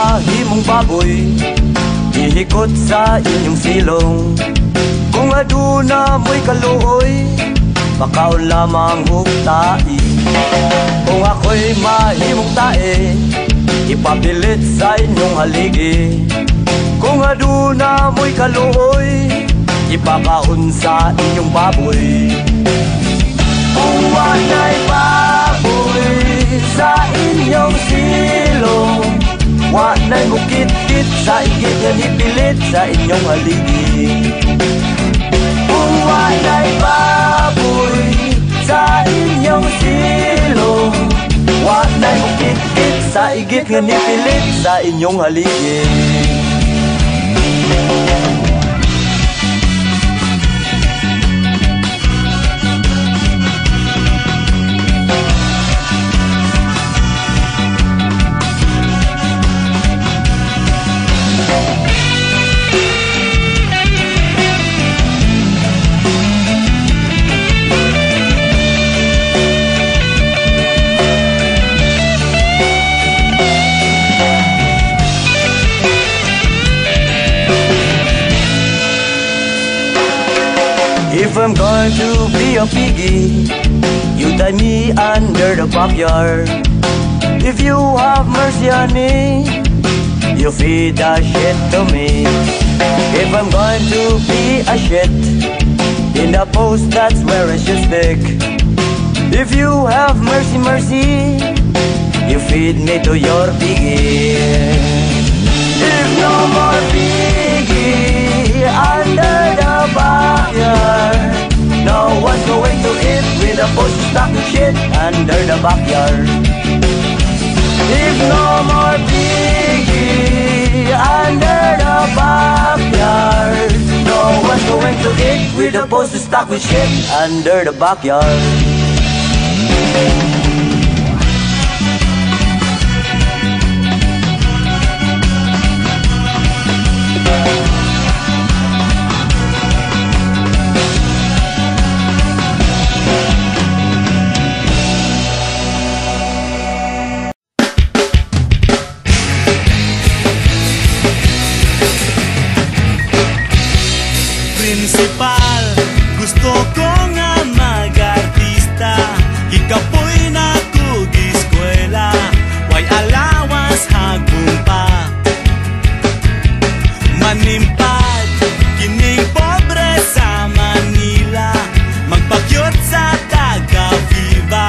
mahimong baboy, ihikot sa inyong silong. Kung aduna mo'y kaluoy, makaon lamang huktai. Kung ako'y mahimong tae, ipapilit sa inyong haligi. Kung aduna mo'y kaluoy, ipakaon sa inyong baboy. Kung wana'y baboy sa inyong silong, wana'y mukit-kit sa igit nga nipilit sa inyong haligi. Kung wana'y baboy sa inyong silong, wana'y mukit-kit sa igit nga nipilit sa inyong haligi. If I'm going to be a piggy, you tie me under the backyard. If you have mercy on me, you feed the shit to me. If I'm going to be a shit, in the post that's where I should stick. If you have mercy, mercy, you feed me to your piggy. If no more piggy under the backyard, no one's going to eat with a post stuck with shit under the backyard. If no more piggy under the backyard, no one's going to eat with a post stuck with shit under the backyard. Principal, gusto ko nga mag-artista. Ikapoy na kug-eskwela, way alawas hagong pa. Manimpad, kining pobre sa Manila, magpakyot sa taga-Viva,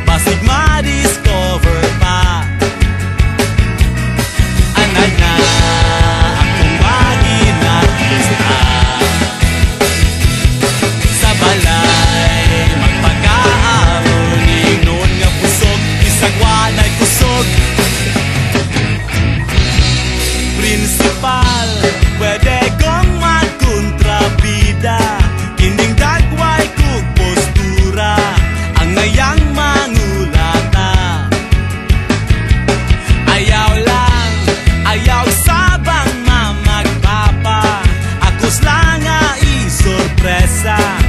basig ma-discover pa. Anay na akong maging artista. Balay, magpag-aaron, ingnon nga pusog, isang wanay kusog. Principal, pwede kong magkontrabida, kining dagway kog postura, ang ngayang mangulata. Ayaw lang, ayaw sabang mamagpapa, akos lang nga isorpresa.